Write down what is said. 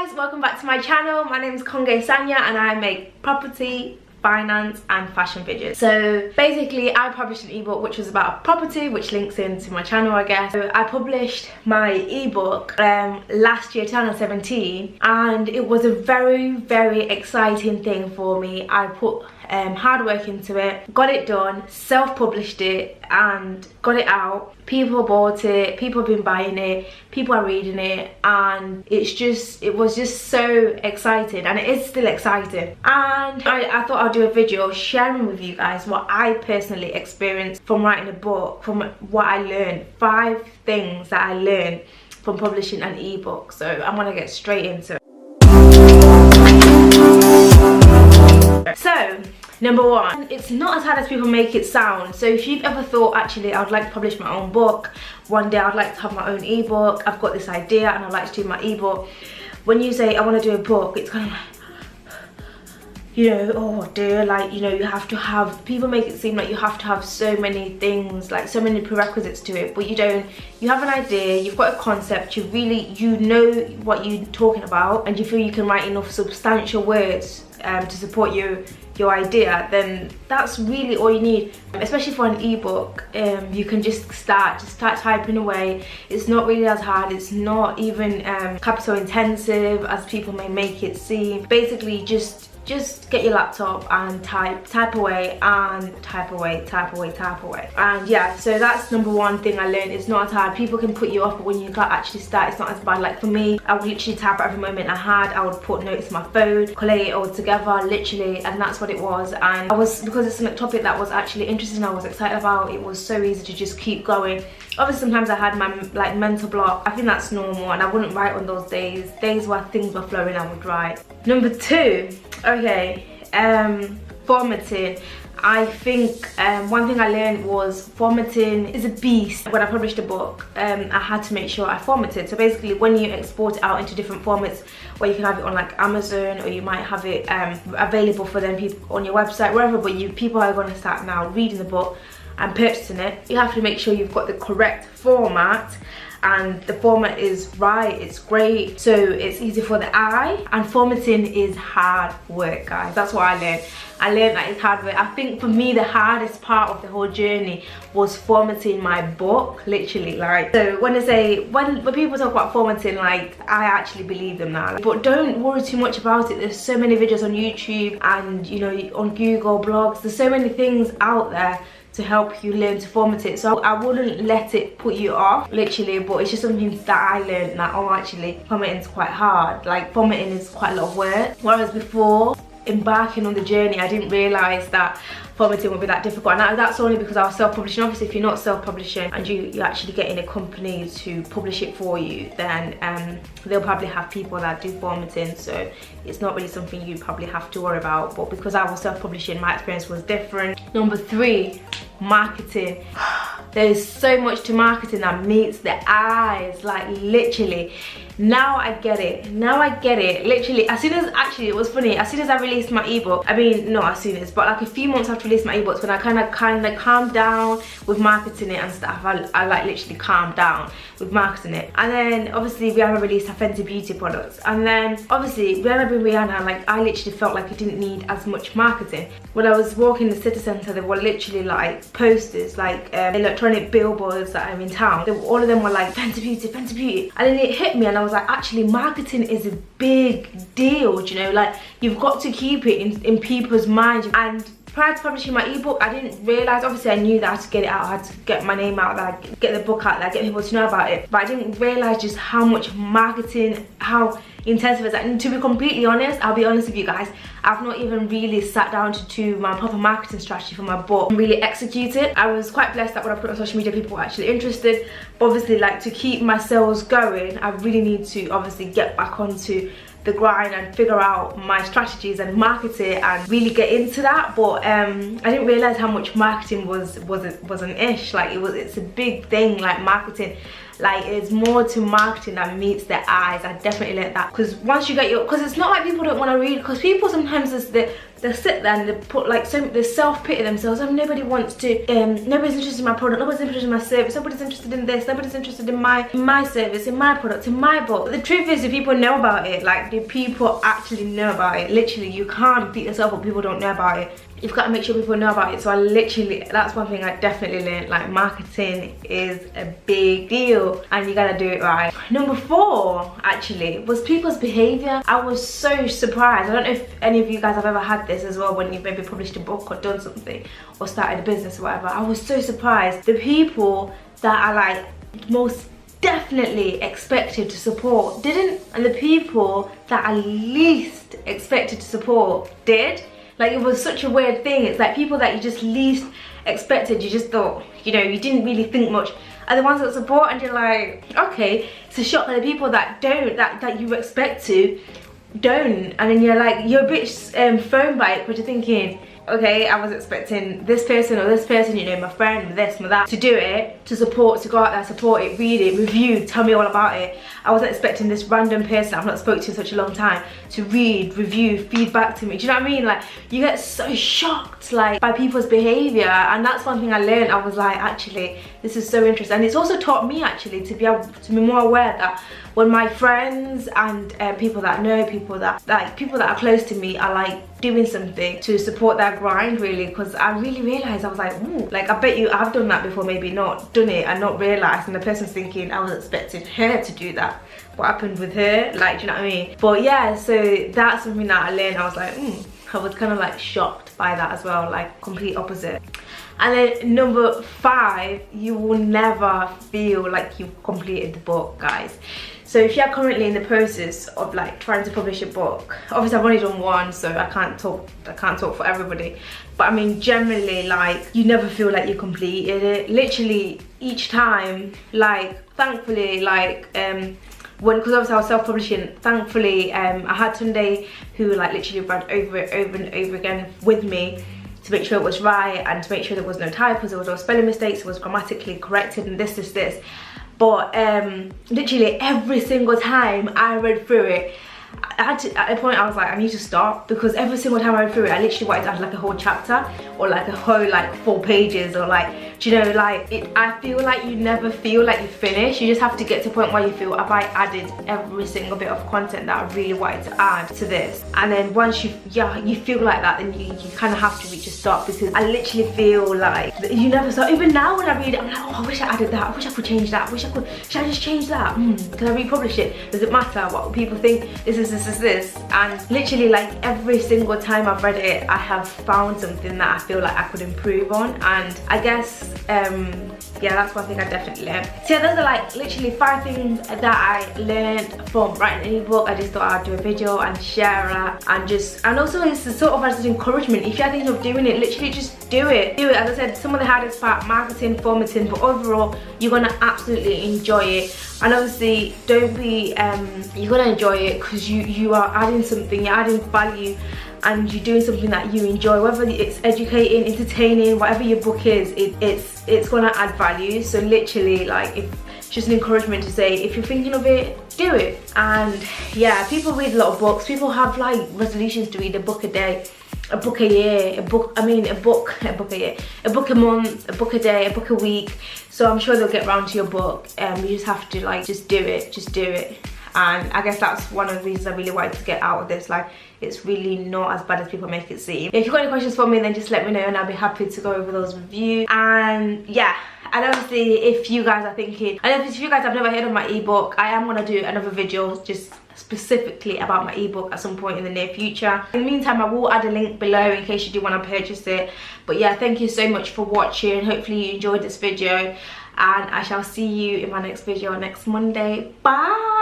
guys, welcome back to my channel. My name is Konge Sanya and I make property, finance and fashion videos. So basically I published an ebook which was about property, which links into my channel, I guess. So I published my ebook last year, 2017, and it was a very exciting thing for me. I put hard work into it, got it done, self-published it and got it out. People bought it, people have been buying it, people are reading it, and it was just so exciting, and it is still exciting. And I thought I'd do a video sharing with you guys what I personally experienced from writing a book, from what I learned, 5 things that I learned from publishing an ebook. So I'm gonna get straight into it. So, number 1, it's not as hard as people make it sound. So if you've ever thought, actually I'd like to publish my own book, one day I'd like to have my own ebook, I've got this idea and I'd like to do my ebook. When you say I want to do a book, it's kind of like, you know, oh dear, like, you know, you have to have, people make it seem like you have to have so many things, like so many prerequisites to it, but you don't. You have an idea, you've got a concept, you know what you're talking about, and you feel you can write enough substantial words to support your idea, then that's really all you need. Especially for an ebook, you can just start typing away. It's not really as hard, it's not even capital intensive as people may make it seem. Basically just get your laptop and type away and type away. And yeah, so that's number 1 thing I learned. It's not as hard. People can put you off, but when you can't actually start, it's not as bad. Like for me, I would literally type at every moment I had. I would put notes in my phone, collate it all together, literally, and that's what it was. And because it's a topic that was actually interesting, I was excited about, it was so easy to just keep going. Obviously sometimes I had my mental block. I think that's normal, and I wouldn't write on those days where things were flowing, I would write. Number 2, okay, formatting. I think one thing I learned was formatting is a beast. When I published a book, I had to make sure I formatted. So basically when you export it out into different formats, where you can have it on like Amazon, or you might have it available for them people on your website, wherever, but people are going to start now reading the book and purchasing it, you have to make sure you've got the correct format, and the format is right, it's great, so it's easy for the eye. And formatting is hard work, guys. That's what I learned. I learned that it's hard work. I think for me the hardest part of the whole journey was formatting my book, literally. Like, so when people talk about formatting, like, I actually believe them now. But don't worry too much about it. There's so many videos on YouTube and, you know, on Google blogs. There's so many things out there to help you learn to format it. So I wouldn't let it put you off, literally, but it's just something that I learned, that, oh, actually formatting is quite hard. Like, formatting is quite a lot of work. Whereas before embarking on the journey, I didn't realise that formatting would be that difficult, and that's only because I was self-publishing. Obviously if you're not self-publishing and you actually get in a company to publish it for you, then they'll probably have people that do formatting, so it's not really something you probably have to worry about. But because I was self-publishing, my experience was different. Number 3, marketing. There's so much to marketing that meets the eyes, like, literally. Now I get it. Literally, as soon as, actually it was funny, as soon as I released my ebook, I mean, not as soon as, but like a few months after I released my ebooks, when I kind of calmed down with marketing it and stuff, I like literally calmed down with marketing it. And then obviously Rihanna released her Fenty Beauty products, and then obviously Rihanna being Rihanna, like, I literally felt like I didn't need as much marketing. When I was walking the city centre, there were literally like posters, like electronic billboards that are in town. All of them were like Fenty Beauty, Fenty Beauty, and then it hit me, and I was like, actually marketing is a big deal, you know, like, you've got to keep it in people's minds. And prior to publishing my ebook, I didn't realise, obviously I knew that I had to get it out, I had to get my name out there, get the book out there, get people to know about it, but I didn't realise just how much marketing, how intensive it is. And to be completely honest, I'll be honest with you guys, I've not even really sat down to do my proper marketing strategy for my book and really execute it. I was quite blessed that when I put it on social media, people were actually interested, but obviously, like, to keep my sales going, I really need to obviously get back onto the grind and figure out my strategies and market it and really get into that. But I didn't realize how much marketing was an ish. Like, it's a big thing, like marketing. Like, it's more to marketing that meets their eyes. I definitely learned that, because once you get your, because it's not like people don't want to read, because people sometimes they sit there and they put like they self-pity themselves. Oh, nobody wants to, nobody's interested in my product, nobody's interested in my service, nobody's interested in this, nobody's interested in my service, in my product, in my book. But the truth is, if people know about it, like, do people actually know about it? Literally, you can't beat yourself up, people don't know about it. You've got to make sure people know about it. So I literally, that's one thing I definitely learned. Like, marketing is a big deal and you gotta do it right. Number 4 actually was people's behavior. I was so surprised. I don't know if any of you guys have ever had this as well, when you've maybe published a book or done something or started a business or whatever. I was so surprised. The people that I like most definitely expected to support didn't, and the people that I least expected to support did. Like, it was such a weird thing. It's like people that you just least expected, you just thought, you know, you didn't really think much, are the ones that support, and you're like, okay. It's a shock that the people that don't, that you expect to, don't. And then you're like, you're a bit thrown by it, but you're thinking, okay, I was expecting this person or this person, you know, my friend, this, my that, to do it, to support, to go out there, support it, read it, review, tell me all about it. I wasn't expecting this random person I've not spoken to in such a long time to read, review, feedback to me. Do you know what I mean? Like, you get so shocked, like, by people's behavior, and that's one thing I learned. I was like, actually, this is so interesting. And it's also taught me, actually, to be able to be more aware that when my friends and people that know, people that are close to me are like doing something to support their grind, really, because I really realized, I was like, ooh, like, I bet you I've done that before, maybe not done it and not realized, and the person's thinking, I was expecting her to do that. What happened with her? Like, do you know what I mean? But yeah, so that's something that I learned. I was like, I was kind of like shocked by that as well, like complete opposite. And then number 5, you will never feel like you've completed the book, guys. So if you're currently in the process of like trying to publish a book, obviously I've only done one, so I can't talk for everybody, but I mean, generally, like, you never feel like you completed it. Literally each time, like, thankfully, like, because obviously I was self-publishing, thankfully I had Sunday who like literally read over it over and over again with me to make sure it was right, and to make sure there was no typos, there was no spelling mistakes, it was grammatically corrected, and this. But literally every single time I read through it, at a point I was like, I need to stop, because every single time I read through it, I literally wanted to add like a whole chapter or like a whole like 4 pages, or like, do you know, like, I feel like you never feel like you finished. You just have to get to a point where you feel, have I added every single bit of content that I really wanted to add to this? And then once you feel like that, then you kind of have to reach a stop, because I literally feel like you never stop. Even now when I read it, I'm like, oh, I wish I added that, I wish I could change that, should I just change that? Can I republish it? Does it matter what people think? This. And literally, like, every single time I've read it, I have found something that I feel like I could improve on. And I guess yeah, that's one thing I definitely learned. So yeah, those are like literally 5 things that I learned from writing an ebook. I just thought I'd do a video and share that, and also it's a sort of as an encouragement. If you're thinking of doing it, literally just do it. As I said, some of the hardest part, marketing, formatting, but overall you're gonna absolutely enjoy it. And obviously, don't be you're gonna enjoy it because you are adding something, you're adding value, and you're doing something that you enjoy, whether it's educating, entertaining, whatever your book is, it's gonna add value. So literally, like, it's just an encouragement to say, if you're thinking of it, do it. And yeah, people read a lot of books. People have like resolutions to read a book a day, a book a year, a book a year, a book a month, a book a day, a book a week. So I'm sure they'll get around to your book. You just have to like just do it. And I guess that's one of the reasons I really wanted to get out of this. Like, it's really not as bad as people make it seem. If you've got any questions for me, then just let me know and I'll be happy to go over those with you. And yeah, and obviously if you guys are thinking, and if you guys have never heard of my ebook, I am gonna do another video just specifically about my ebook at some point in the near future. In the meantime, I will add a link below in case you do want to purchase it. But yeah, thank you so much for watching. Hopefully you enjoyed this video, and I shall see you in my next video next Monday. Bye.